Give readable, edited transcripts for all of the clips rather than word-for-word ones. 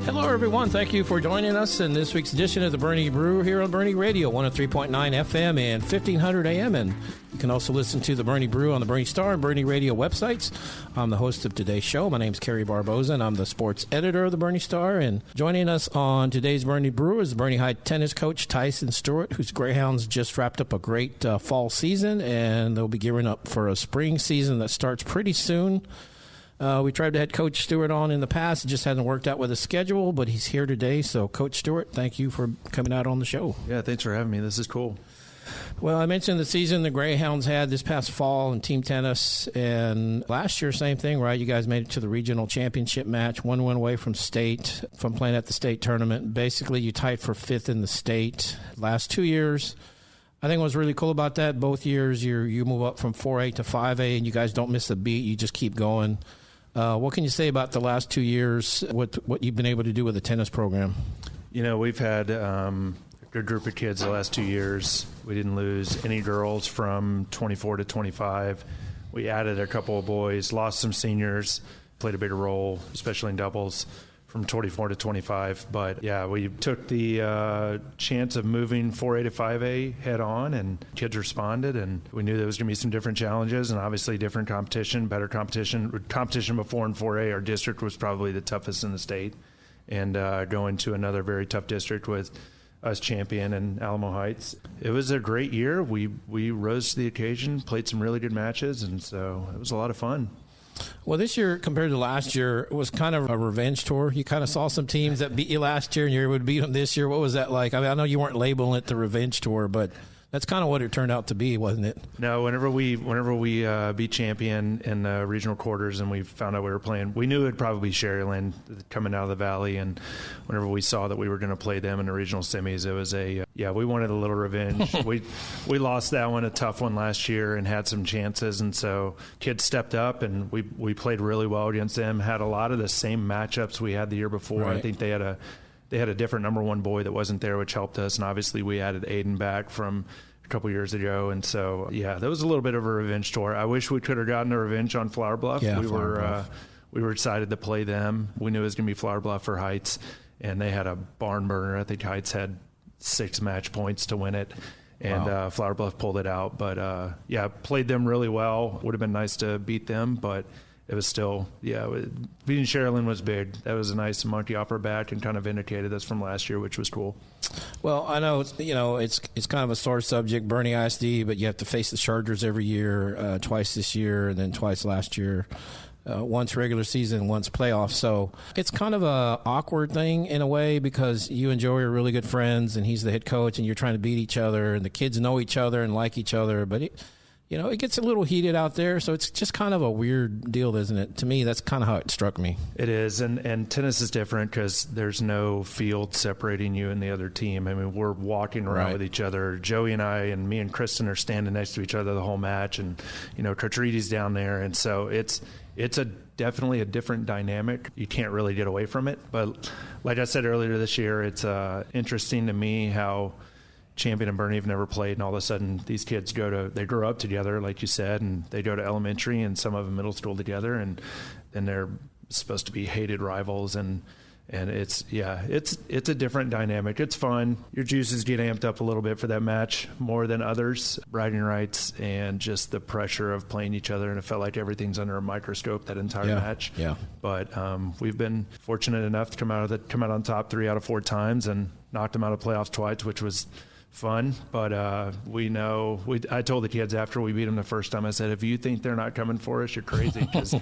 Hello, everyone. Thank you for joining us in this week's edition of the Boerne Brew here on Boerne Radio, 103.9 FM and 1500 AM. And you can also listen to the Boerne Brew on the Boerne Star and Boerne Radio websites. I'm the host of today's show. My name is Kerry Barboza, and I'm the sports editor of the Boerne Star. And joining us on today's Boerne Brew is the Boerne High tennis coach Tyson Stewart, whose Greyhounds just wrapped up a great fall season, and they'll be gearing up for a spring season that starts pretty soon. We tried to have Coach Stewart on in the past. It just hasn't worked out with his schedule, but he's here today. So, Coach Stewart, thank you for coming out on the show. Yeah, thanks for having me. This is cool. Well, I mentioned the season the Greyhounds had this past fall in team tennis, and last year, same thing, right? You guys made it to the regional championship match, one win away from state, from playing at the state tournament. Basically, you tied for fifth in the state. Last 2 years, I think what was really cool about that, both years you move up from 4A to 5A, and you guys don't miss a beat. You just keep going. What can you say about the last 2 years, what you've been able to do with the tennis program? You know, we've had a good group of kids the last 2 years. We didn't lose any girls from 24 to 25. We added a couple of boys, lost some seniors, played a bigger role, especially in doubles, from 24 to 25. But, yeah, we took the chance of moving 4A to 5A head on, and kids responded, and we knew there was going to be some different challenges and obviously different competition, better competition. Competition before in 4A, our district was probably the toughest in the state, and going to another very tough district with us champion and Alamo Heights. It was a great year. We rose to the occasion, played some really good matches, and so it was a lot of fun. Well, this year compared to last year, it was kind of a revenge tour. You kind of saw some teams that beat you last year, and you would beat them this year. What was that like? I mean, I know you weren't labeling it the revenge tour, but that's kind of what it turned out to be, wasn't it? No, whenever we beat champion in the regional quarters and we found out we were playing, we knew it would probably be Sherryland coming out of the valley, and whenever we saw that we were going to play them in the regional semis, it was we wanted a little revenge. we lost that one, a tough one last year, and had some chances, and so kids stepped up, and we played really well against them, had a lot of the same matchups we had the year before. Right. I think they had a different number one boy that wasn't there, which helped us. And obviously we added Aiden back from a couple years ago. And so, yeah, that was a little bit of a revenge tour. I wish we could have gotten a revenge on Flower Bluff. Yeah, we were excited to play them. We knew it was going to be Flower Bluff or Heights, and they had a barn burner. I think Heights had 6 match points to win it. And wow. Flower Bluff pulled it out. But, played them really well. Would have been nice to beat them, but it was still, beating Sherryland was big. That was a nice monkey off our back and kind of vindicated us from last year, which was cool. Well, I know it's kind of a sore subject, Boerne ISD, but you have to face the Chargers every year, twice this year and then twice last year. Once regular season, once playoffs. So it's kind of a awkward thing in a way because you and Joey are really good friends and he's the head coach and you're trying to beat each other and the kids know each other and like each other. But it gets a little heated out there, so it's just kind of a weird deal, isn't it? To me, that's kind of how it struck me. It is, and tennis is different because there's no field separating you and the other team. I mean, we're walking around with each other. Joey and I and me and Kristen are standing next to each other the whole match, and, Coach Reedy's down there, and so it's definitely a different dynamic. You can't really get away from it, but like I said earlier this year, it's interesting to me how Champion and Boerne have never played, and all of a sudden these kids they grow up together, like you said, and they go to elementary and some of them middle school together, and then they're supposed to be hated rivals, and it's a different dynamic. It's fun. Your juices get amped up a little bit for that match more than others. Bragging rights and just the pressure of playing each other, and it felt like everything's under a microscope that entire match. Yeah. But we've been fortunate enough to come out on top 3 out of 4 times and knocked them out of playoffs twice, which was fun, but I told the kids after we beat them the first time, I said, if you think they're not coming for us, you're crazy, because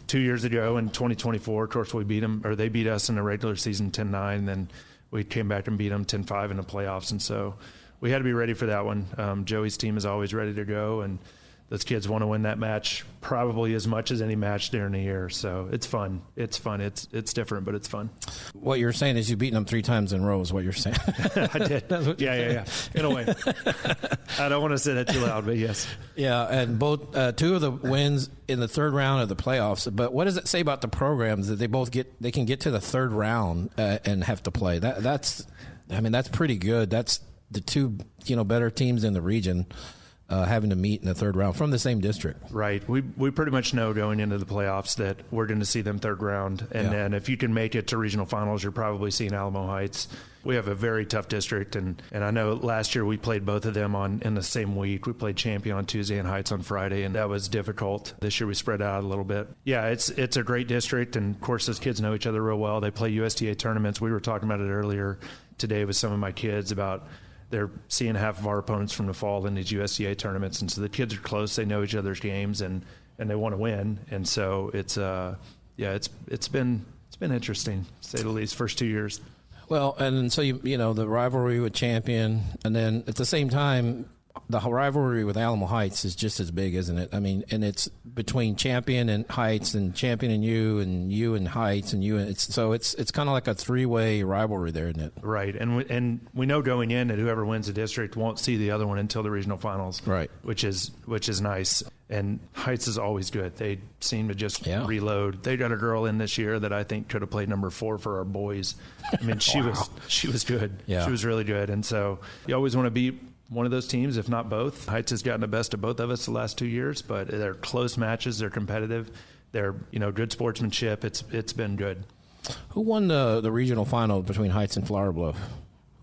2 years ago in 2024, of course, they beat us in the regular season 10-9, and then we came back and beat them 10-5 in the playoffs, and so we had to be ready for that one. Joey's team is always ready to go, and those kids want to win that match probably as much as any match during the year. So it's fun. It's different, but it's fun. What you're saying is you've beaten them 3 times in a row is what you're saying. I did. Yeah. In a way. I don't want to say that too loud, but yes. Yeah, and both 2 of the wins in the 3rd round of the playoffs. But what does it say about the programs that they can get to the 3rd round and have to play? That's pretty good. That's the 2 better teams in the region. having to meet in the third round from the same district. Right. We pretty much know going into the playoffs that we're going to see them third round. And then if you can make it to regional finals, you're probably seeing Alamo Heights. We have a very tough district, and I know last year we played both of them in the same week. We played Champion on Tuesday and Heights on Friday, and that was difficult. This year we spread out a little bit. Yeah, it's a great district, and of course those kids know each other real well. They play USTA tournaments. We were talking about it earlier today with some of my kids about they're seeing half of our opponents from the fall in these USTA tournaments, and so the kids are close. They know each other's games, and they want to win, and so it's been interesting, to say the least, first 2 years. Well, and so you know the rivalry with Champion, and then at the same time, the rivalry with Alamo Heights is just as big, isn't it? I mean, and it's between Champion and Heights, and Champion and you and Heights, and you. It's kind of like a three-way rivalry there, isn't it? Right, and we know going in that whoever wins the district won't see the other one until the regional finals. Right, which is nice. And Heights is always good. They seem to just reload. They got a girl in this year that I think could have played number 4 for our boys. I mean, she was good. Yeah. She was really good. And so you always want to beat one of those teams, if not both. Heights has gotten the best of both of us the last 2 years, but they're close matches. They're competitive. They're good sportsmanship. It's been good. Who won the regional final between Heights and Flower Bluff?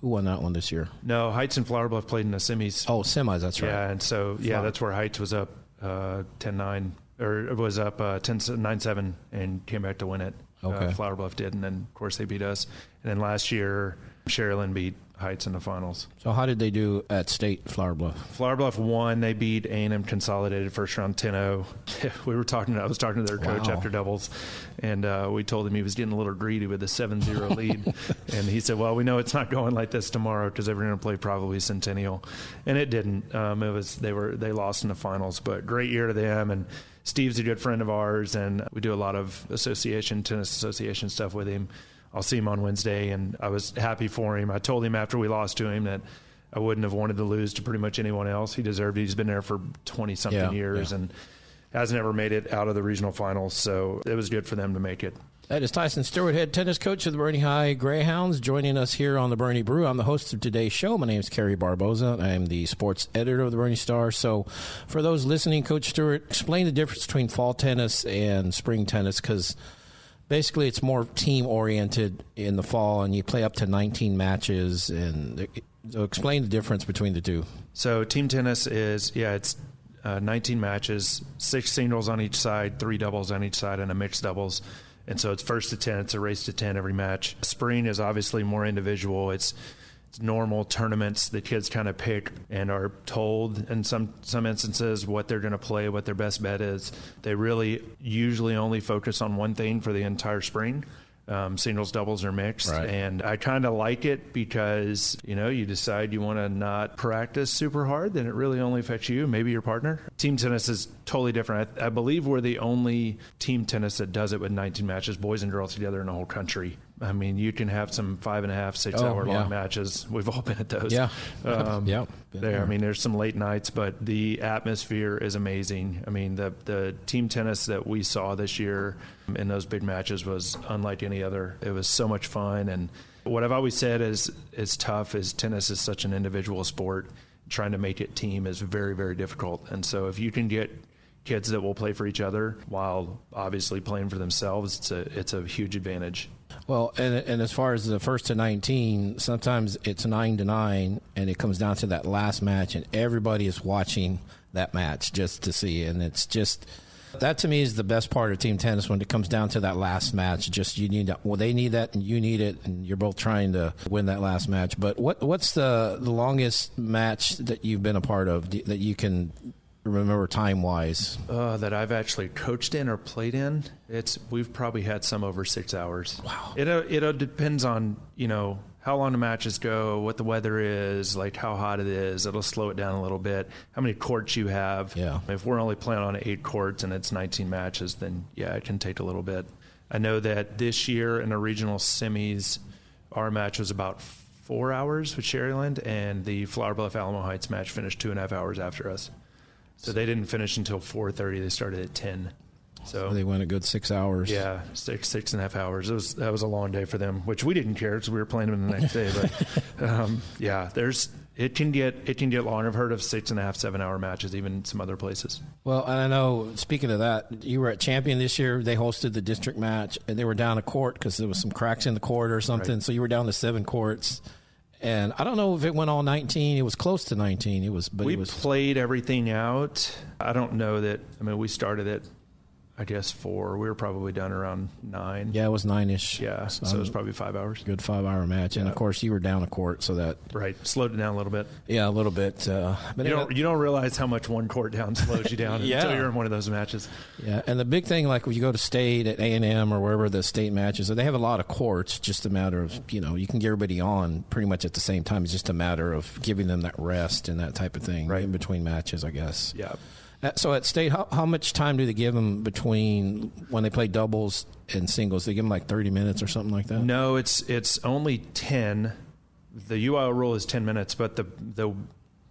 Who won that one this year? No, Heights and Flower Bluff played in the semis. Oh, semis. That's right. Yeah, and so that's where Heights was up 10-9, or it was up 9-7 and came back to win it. Okay. Flower Bluff did, and then of course they beat us. And then last year, Sherilyn beat Heights in the finals. So how did they do at state, Flower Bluff? Flower Bluff won. They beat A&M Consolidated first round 10-0. I was talking to their coach after doubles, and we told him he was getting a little greedy with a 7-0 lead. And he said, well, we know it's not going like this tomorrow because they're going to play probably Centennial. And it didn't. They lost in the finals, but great year to them. And Steve's a good friend of ours, and we do a lot of tennis association stuff with him. I'll see him on Wednesday, and I was happy for him. I told him after we lost to him that I wouldn't have wanted to lose to pretty much anyone else. He deserved it. He's been there for 20-something years and hasn't ever made it out of the regional finals, so it was good for them to make it. That is Tyson Stewart, head tennis coach of the Boerne High Greyhounds, joining us here on the Boerne Brew. I'm the host of today's show. My name is Kerry Barboza. I am the sports editor of the Boerne Star. So for those listening, Coach Stewart, explain the difference between fall tennis and spring tennis, because basically it's more team-oriented in the fall, and you play up to 19 matches. And so explain the difference between the two. So team tennis is, it's 19 matches, 6 singles on each side, 3 doubles on each side, and a mixed doubles. And so it's first to 10. It's a race to 10 every match. Spring is obviously more individual. It's normal tournaments. The kids kind of pick and are told in some instances what they're going to play, what their best bet is. They really usually only focus on one thing for the entire spring. Singles, doubles, or mixed. Right. And I kind of like it because, you decide you want to not practice super hard, then it really only affects you, maybe your partner. Team tennis is totally different. I believe we're the only team tennis that does it with 19 matches, boys and girls together in the whole country. I mean, you can have some 5.5, 6 hour long matches. We've all been at those. Yeah. There's some late nights, but the atmosphere is amazing. I mean, the team tennis that we saw this year in those big matches was unlike any other. It was so much fun. And what I've always said is tough is tennis is such an individual sport. Trying to make it team is very, very difficult. And so if you can get kids that will play for each other while obviously playing for themselves, it's a huge advantage. Well, and as far as the first to 19, sometimes it's 9-9, and it comes down to that last match, and everybody is watching that match just to see. And it's just, that to me is the best part of team tennis when it comes down to that last match. Just they need that, and you need it, and you're both trying to win that last match. But what's the longest match that you've been a part of that you can remember time-wise? That I've actually coached in or played in, we've probably had some over 6 hours. Wow. It depends on, how long the matches go, what the weather is, like how hot it is. It'll slow it down a little bit. How many courts you have. Yeah. If we're only playing on 8 courts and it's 19 matches, then it can take a little bit. I know that this year in the regional semis, our match was about 4 hours with Sherilyn, and the Flower Bluff Alamo Heights match finished 2.5 hours after us. So they didn't finish until 4:30. They started at 10. So they went a good 6 hours. Yeah, 6.5 hours. That was a long day for them, which we didn't care because we were playing them the next day. But It can get long. I've heard of 6.5, 7 hour matches, even some other places. Well, and I know, speaking of that, you were at Champion this year. They hosted the district match, and they were down a court because there was some cracks in the court or something. Right. So you were down to 7 courts. And I don't know if it went all 19. It was close to 19. We played everything out. I don't know that. I mean, we started at, I guess, 4. We were probably done around 9. Yeah, it was 9-ish. Yeah, so it was probably 5 hours. Good 5-hour match. And, of course, you were down a court, so that... Right. Slowed it down a little bit. Yeah, a little bit. But you don't realize how much one court down slows you down until you're in one of those matches. Yeah, and the big thing, like when you go to state at A&M or wherever the state matches, they have a lot of courts, just a matter of, you can get everybody on pretty much at the same time. It's just a matter of giving them that rest and that type of thing in between matches, I guess. Yeah. So at state, how much time do they give them between when they play doubles and singles? They give them like 30 minutes or something like that? No, it's only 10. The UIL rule is 10 minutes, but the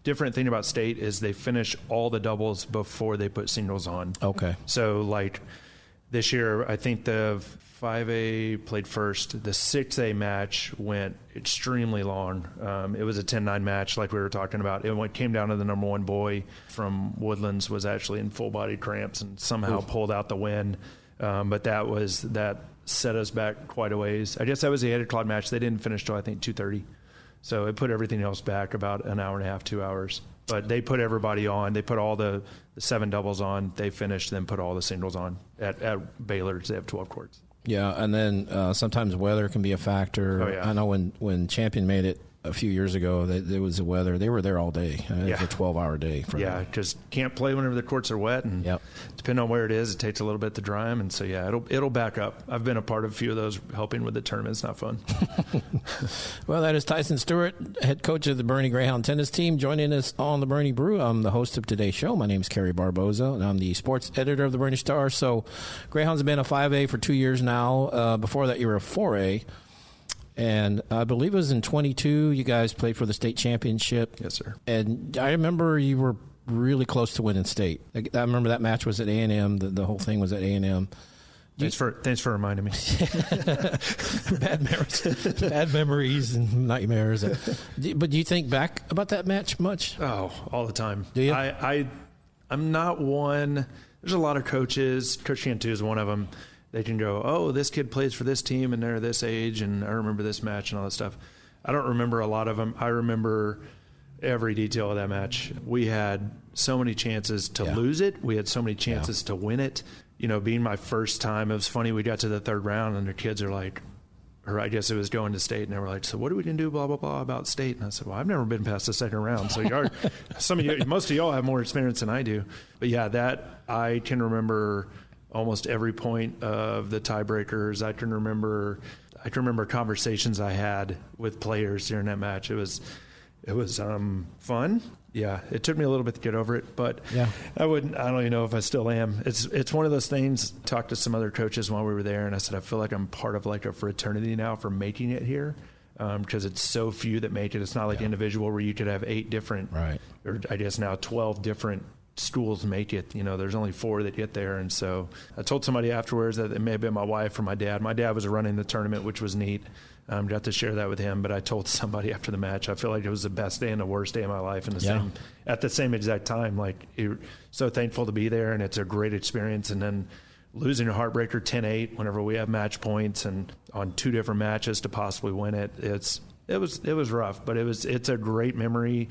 different thing about state is they finish all the doubles before they put singles on. Okay. So like this year, I think the 5A played first. The 6A match went extremely long. It was a 10-9 match like we were talking about. It came down to the number 1 boy from Woodlands was actually in full-body cramps and somehow pulled out the win. But that set us back quite a ways. I guess that was the 8 o'clock match. They didn't finish till, I think, 2:30. So it put everything else back about an hour and a half, 2 hours. But they put everybody on. They put all the 7 doubles on. They finished, then put all the singles on. At Baylor's, they have 12 courts. Yeah, and then sometimes weather can be a factor. Oh, yeah. I know when Champion made it a few years ago, there was the weather. They were there all day. It was a 12-hour day for them. Because can't play whenever the courts are wet, and depending on where it is, it takes a little bit to dry them, and so it'll back up. I've been a part of a few of those, helping with the tournament. It's not fun. Well, that is Tyson Stewart, head coach of the Boerne Greyhound tennis team, joining us on the Boerne Brew. I'm the host of today's show. My name is Kerry Barboza, and I'm the sports editor of the Boerne Star. So Greyhounds have been a 5A for 2 years now. Before that, you were a 4A. And I believe it was in 22 you guys played for the state championship. Yes, sir. And I remember you were really close to winning state. I remember that match was at A&M. The whole thing was at A&M. Thanks for reminding me. Bad memories and nightmares. But do you think back about that match much? Oh, all the time. Do you? I'm not one. There's a lot of coaches. Coach Cantu is one of them. They can go, oh, this kid plays for this team and they're this age, and I remember this match and all that stuff. I don't remember a lot of them. I remember every detail of that match. We had so many chances to lose it. We had so many chances to win it. Being my first time, it was funny. We got to the 3rd round, and the kids are like, or I guess it was going to state, and they were like, so what are we going to do, blah, blah, blah, about state? And I said, well, I've never been past the 2nd round. So most of y'all have more experience than I do. But, that I can remember almost every point of the tiebreakers. I can remember conversations I had with players during that match. It was fun. Yeah, it took me a little bit to get over it, but I don't even know if I still am. It's one of those things. Talked to some other coaches while we were there, and I said I feel like I'm part of like a fraternity now for making it here, because it's so few that make it. It's not like individual where you could have 8 different, or I guess now 12 different schools make it. There's only 4 that get there, and so I told somebody afterwards that it may have been my wife or my dad. My dad was running the tournament, which was neat. Got to share that with him, but I told somebody after the match, I feel like it was the best day and the worst day of my life at the same exact time. Like, you're so thankful to be there, and it's a great experience. And then losing a heartbreaker 10-8 whenever we have match points and on 2 different matches to possibly win it, it was rough, but it's a great memory.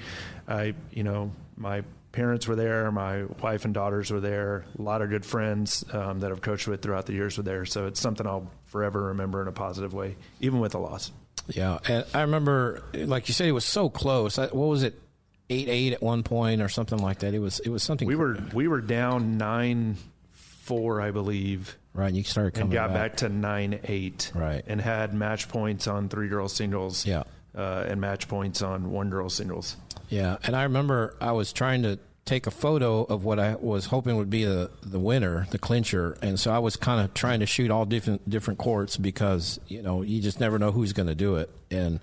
My parents were there, my wife and daughters were there, a lot of good friends that I've coached with throughout the years were there, so it's something I'll forever remember in a positive way, even with a loss. Yeah, and I remember, like you said, it was so close. What was it, 8-8 at one point or something like that? It was something. We were down 9-4, I believe. Right, and you started coming back to 9-8. Right, and had match points on 3 girls singles. Yeah. And match points on 1 girl singles. Yeah, and I remember I was trying to take a photo of what I was hoping would be the winner, the clincher, and so I was kind of trying to shoot all different courts because you just never know who's going to do it. And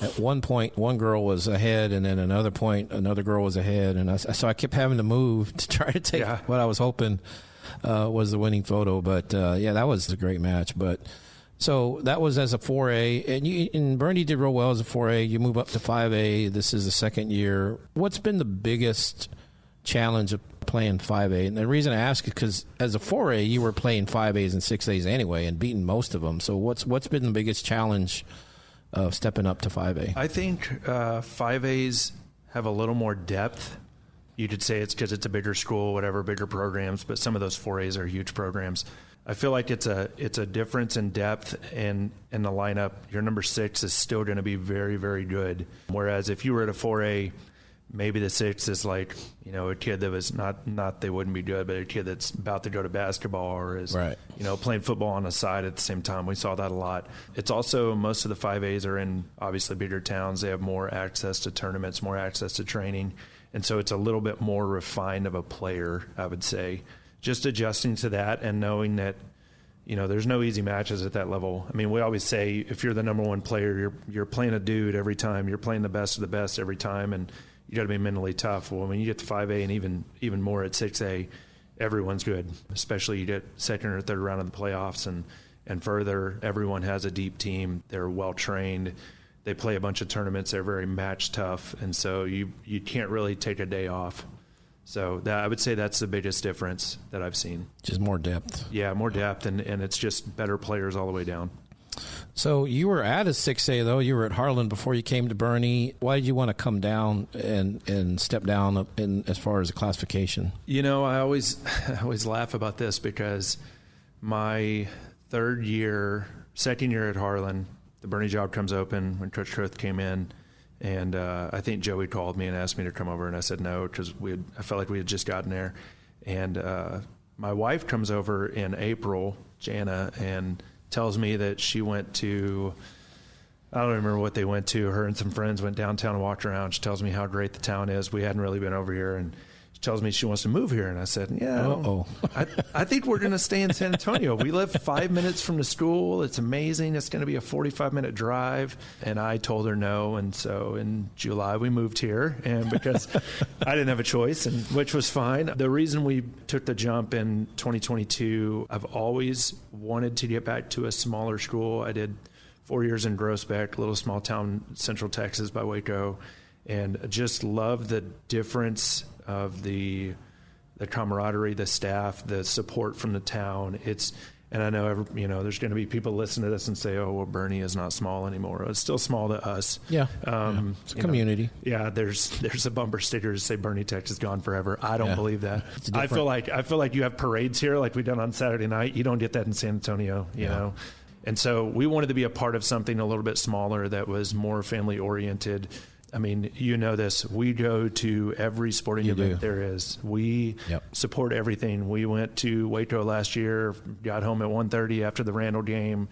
at one point, one girl was ahead, and then another point, another girl was ahead, and so I kept having to move to try to take what I was hoping was the winning photo. But that was a great match. But So that was as a 4A, and Boerne did real well as a 4A. You move up to 5A. This is the second year. What's been the biggest challenge of playing 5A? And the reason I ask is because as a 4A, you were playing 5As and 6As anyway and beating most of them. So what's been the biggest challenge of stepping up to 5A? I think 5As have a little more depth. You could say it's because it's a bigger school, whatever, bigger programs, but some of those 4As are huge programs. I feel like it's a difference in depth and in the lineup. Your number 6 is still going to be very, very good. Whereas if you were at a 4A, maybe the 6 is like, a kid that was not they wouldn't be good, but a kid that's about to go to basketball or is, right. Playing football on the side at the same time. We saw that a lot. It's also most of the 5As are in obviously bigger towns. They have more access to tournaments, more access to training. And so it's a little bit more refined of a player, I would say. Just adjusting to that and knowing that, there's no easy matches at that level. I mean, we always say if you're the number one player, you're playing a dude every time. You're playing the best of the best every time, and you got to be mentally tough. Well, when you get to 5A and even more at 6A, everyone's good, especially you get second or third round of the playoffs and further. Everyone has a deep team. They're well-trained. They play a bunch of tournaments. They're very match tough, and so you can't really take a day off. So I would say that's the biggest difference that I've seen. Just more depth. Yeah, more depth, and it's just better players all the way down. So you were at a 6A, though. You were at Harlan before you came to Boerne. Why did you want to come down and step down as far as the classification? I always laugh about this because my second year at Harlan, the Boerne job comes open when Coach Truth came in. And I think Joey called me and asked me to come over, and I said no because I felt like we had just gotten there. And my wife comes over in April, Jana, and tells me that she went to, I don't remember what they went to. Her and some friends went downtown and walked around. She tells me how great the town is. We hadn't really been over here, and she tells me she wants to move here. And I said, yeah, I think we're going to stay in San Antonio. We live 5 minutes from the school. It's amazing. It's going to be a 45-minute drive. And I told her no. And so in July, we moved here, and because I didn't have a choice, which was fine. The reason we took the jump in 2022, I've always wanted to get back to a smaller school. I did 4 years in Groesbeck, a little small town, Central Texas by Waco, and just love the difference of the camaraderie, the staff, the support from the town. And I know there's going to be people listen to this and say, "Oh, well, Boerne is not small anymore." It's still small to us. Yeah, it's a community. There's a bumper sticker to say Boerne Tech is gone forever. I don't believe that. I feel like you have parades here, like we done on Saturday night. You don't get that in San Antonio, you know. And so we wanted to be a part of something a little bit smaller that was more family oriented. I mean, this. We go to every sporting event there is. We support everything. We went to Waco last year, got home at 1:30 after the Randall game.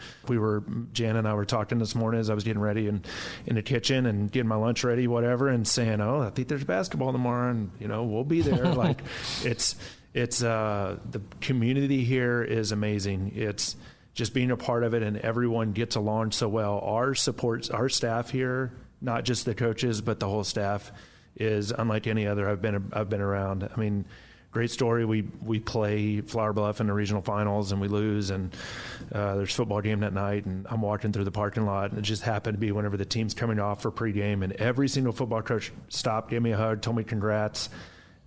Jan and I were talking this morning as I was getting ready in the kitchen and getting my lunch ready, whatever, and saying, "Oh, I think there's basketball tomorrow, and we'll be there." Like, it's the community here is amazing. It's just being a part of it, and everyone gets along so well. Our staff here, not just the coaches, but the whole staff, is unlike any other I've been around. I mean, great story. We play Flower Bluff in the regional finals and we lose, and there's a football game that night, and I'm walking through the parking lot, and it just happened to be whenever the team's coming off for pregame, and every single football coach stopped, gave me a hug, told me congrats.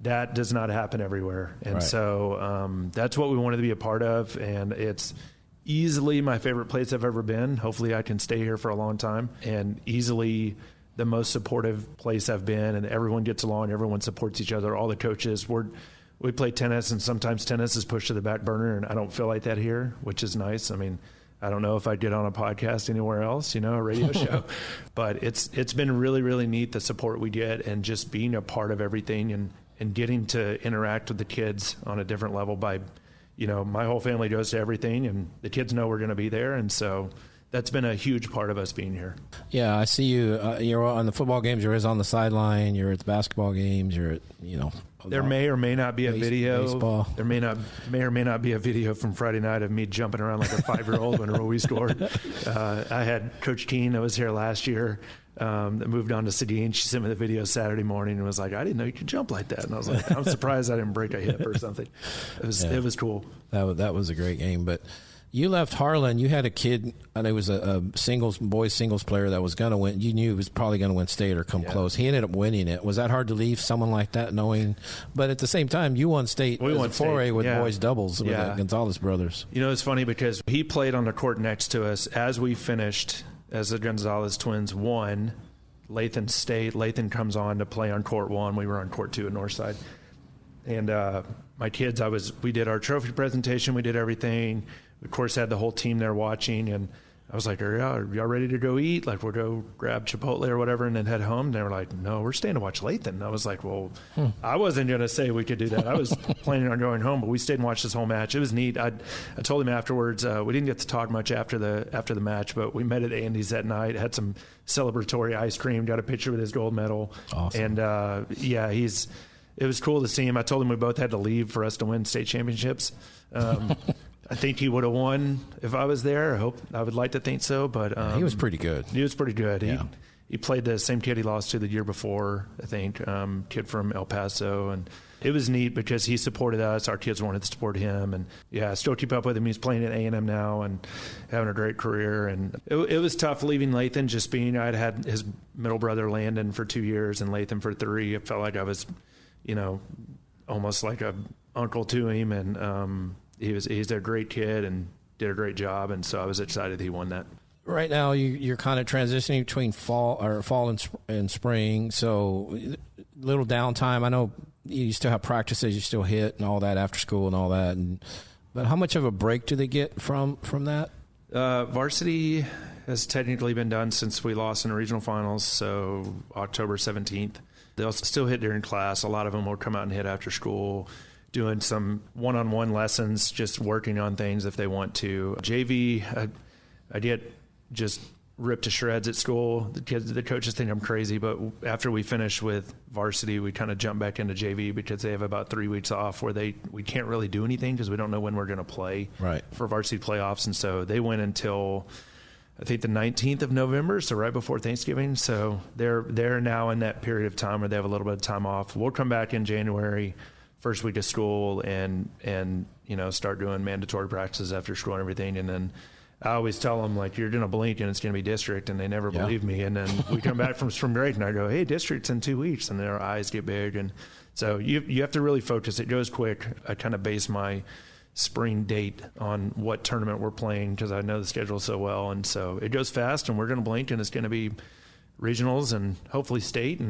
That does not happen everywhere, and so that's what we wanted to be a part of, and it's easily my favorite place I've ever been. Hopefully I can stay here for a long time, and easily the most supportive place I've been, and everyone gets along, everyone supports each other, all the coaches. We play tennis, and sometimes tennis is pushed to the back burner, and I don't feel like that here, which is nice. I mean, I don't know if I'd get on a podcast anywhere else, a radio show, but it's been really, really neat, the support we get, and just being a part of everything, and getting to interact with the kids on a different level by my whole family goes to everything, and the kids know we're going to be there, and so that's been a huge part of us being here. Yeah, I see you. You're on the football games. You're on the sideline. You're at the basketball games. You're at There may or may not be a video. Baseball. There may or may not be a video from Friday night of me jumping around like a 5-year-old whenever we scored. I had Coach Keene that was here last year. That moved on to Sedin. She sent me the video Saturday morning and was like, "I didn't know you could jump like that." And I was like, "I'm surprised I didn't break a hip or something." It was cool. That was a great game. But You left Harlan. You had a kid, and it was a boys singles player that was going to win. You knew he was probably going to win state or come close. He ended up winning it. Was that hard to leave someone like that, knowing? But at the same time, you won state. We won 4A with boys doubles with the Gonzalez brothers. You know, it's funny because he played on the court next to us as we finished, as the Gonzalez twins won Lathan State. Lathan comes on to play on court 1. We were on court 2 at Northside. And my kids, we did our trophy presentation. We did everything. We, of course, had the whole team there watching. And I was like, are y'all ready to go eat? Like, we'll go grab Chipotle or whatever and then head home. And they were like, no, we're staying to watch Lathan. And I was like, well, I wasn't going to say we could do that. I was planning on going home, but we stayed and watched this whole match. It was neat. I told him afterwards, we didn't get to talk much after the match, but we met at Andy's that night, had some celebratory ice cream, got a picture with his gold medal. Awesome. And, it was cool to see him. I told him we both had to leave for us to win state championships. I think he would have won if I was there. I would like to think so, but he was pretty good. He was pretty good. Yeah. He played the same kid he lost to the year before, I think, kid from El Paso, and it was neat because he supported us. Our kids wanted to support him, and I still keep up with him. He's playing at A&M now and having a great career. And it was tough leaving Lathan. Just being, I'd had his middle brother Landon for 2 years and Lathan for 3. It felt like I was, almost like a uncle to him, and he's a great kid and did a great job, and so I was excited he won that. Right now, you're kind of transitioning between fall and spring, so little downtime. I know you still have practices, you still hit and all that after school and all that, but how much of a break do they get from that? Varsity has technically been done since we lost in the regional finals, so October 17th. They'll still hit during class. A lot of them will come out and hit after school, doing some one-on-one lessons, just working on things if they want to. JV, I get just ripped to shreds at school. The coaches think I'm crazy, but after we finish with varsity, we kind of jump back into JV because they have about 3 weeks off where we can't really do anything because we don't know when we're going to play for varsity playoffs. And so they went until, I think, the 19th of November, so right before Thanksgiving. So they're now in that period of time where they have a little bit of time off. We'll come back in January, first week of school, and start doing mandatory practices after school and everything. And then I always tell them, like, you're going to blink and it's going to be district, and they never believe me. And then we come back from spring break and I go, hey, district's in 2 weeks, and their eyes get big. And so you have to really focus. It goes quick. I kind of base my spring date on what tournament we're playing because I know the schedule so well, and so it goes fast, and we're going to blink, and it's going to be regionals and hopefully state.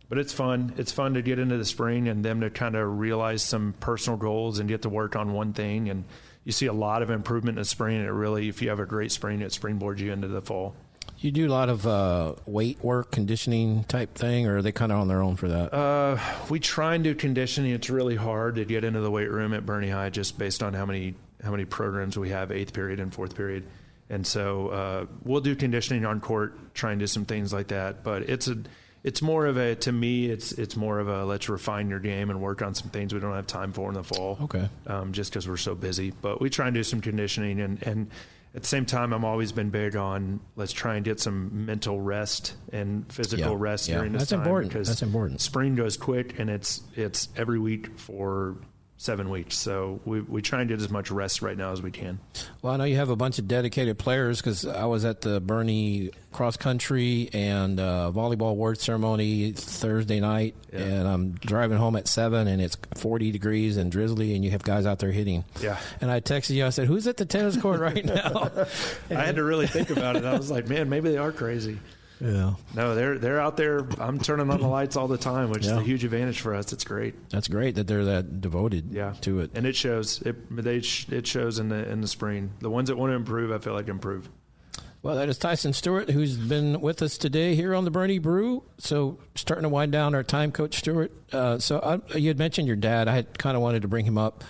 But it's fun. It's fun to get into the spring and them to kind of realize some personal goals and get to work on one thing. And you see a lot of improvement in the spring. And it really, if you have a great spring, it springboards you into the fall. You do a lot of weight work, conditioning type thing, or are they kind of on their own for that? We try and do conditioning. It's really hard to get into the weight room at Boerne High just based on how many programs we have, 8th period and 4th period. And so we'll do conditioning on court, try and do some things like that. But it's more of a, to me, it's more of a let's refine your game and work on some things we don't have time for in the fall. Okay. Just because we're so busy. But we try and do some conditioning, and at the same time, I'm always been big on let's try and get some mental rest and physical rest during this time. That's important. Spring goes quick, and it's every week for 7 weeks. So we try and get as much rest right now as we can. Well, I know you have a bunch of dedicated players because I was at the Boerne cross country and volleyball award ceremony Thursday night, and I'm driving home at 7, and it's 40 degrees and drizzly, and you have guys out there hitting. Yeah. And I texted you. I said, "Who's at the tennis court right now?" I had to really think about it. I was like, "Man, maybe they are crazy." Yeah. No, they're out there. I'm turning on the lights all the time, which is a huge advantage for us. It's great. That's great that they're that devoted to it. And it shows. It shows in the spring. The ones that want to improve, I feel like improve. Well, that is Tyson Stewart, who's been with us today here on the Boerne Brew. So starting to wind down our time, Coach Stewart. You had mentioned your dad. I had kind of wanted to bring him up.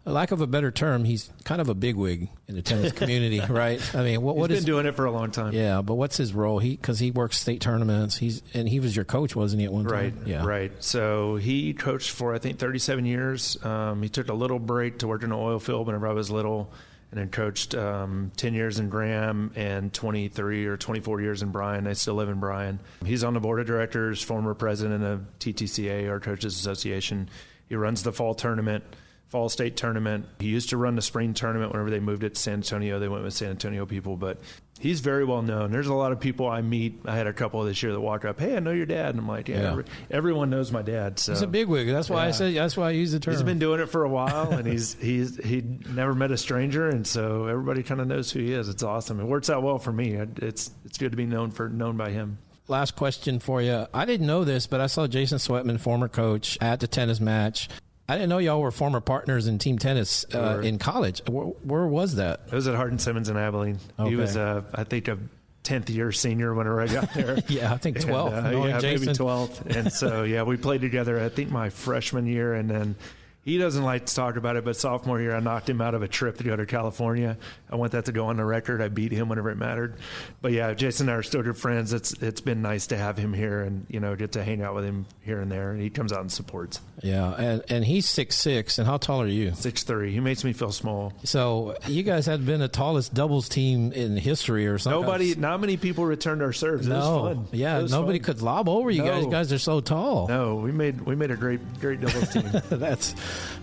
Lack of a better term, he's kind of a bigwig in the tennis community, right? I mean, he's been doing it for a long time. Yeah, but what's his role? Because he works state tournaments. He was your coach, wasn't he, at one time? Right. Yeah. Right. So he coached for I think 37 years. He took a little break to work in the oil field whenever I was little, and then coached 10 years in Graham and 23 or 24 years in Bryan. I still live in Bryan. He's on the board of directors, former president of TTCA, our Coaches Association. He runs the fall tournament. fall state tournament. He used to run the spring tournament whenever they moved it to San Antonio. They went with San Antonio people, but he's very well known. There's a lot of people I meet. I had a couple this year that walk up, "Hey, I know your dad." And I'm like, yeah. Everyone knows my dad. So. He's a bigwig. That's why that's why I use the term. He's been doing it for a while, and he never met a stranger, and so everybody kind of knows who he is. It's awesome. It works out well for me. It's good to be known by him. Last question for you. I didn't know this, but I saw Jason Sweatman, former coach, at the tennis match. I didn't know y'all were former partners in team tennis in college. Where was that? It was at Hardin Simmons in Abilene. Okay. He was, I think, a 10th year senior whenever I got there. Yeah, I think 12th. Maybe 12th. And so, we played together, I think, my freshman year. And then he doesn't like to talk about it, but sophomore year, I knocked him out of a trip to go to California. I want that to go on the record. I beat him whenever it mattered. But, Jason and I are still good friends. It's been nice to have him here and, get to hang out with him here and there. And he comes out and supports. Yeah, and he's 6'6", and how tall are you? 6'3". He makes me feel small. So you guys had been the tallest doubles team in history or something. Not many people returned our serves. It was fun. Yeah, nobody could lob over you guys. You guys are so tall. No, we made a great doubles team.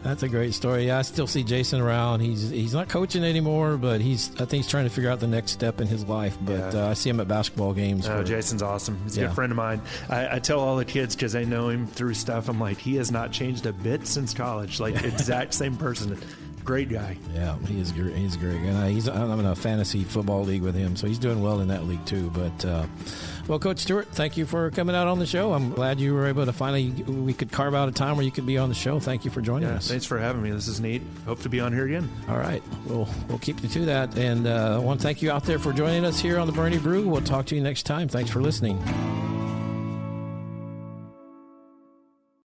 That's a great story. Yeah, I still see Jason around. He's not coaching anymore, but I think he's trying to figure out the next step in his life. But I see him at basketball games. Jason's awesome. He's a good friend of mine. I tell all the kids, because I know him through stuff, I'm like, he has not changed a bit since college. Like, exact same person. Great guy. Yeah, he is great. He's great. And I'm in a fantasy football league with him, so he's doing well in that league too. But, well, Coach Stewart, thank you for coming out on the show. I'm glad you were able to we could carve out a time where you could be on the show. Thank you for joining us. Thanks for having me. This is neat. Hope to be on here again. All right. We'll keep you to that. And I want to thank you out there for joining us here on the Boerne Brew. We'll talk to you next time. Thanks for listening.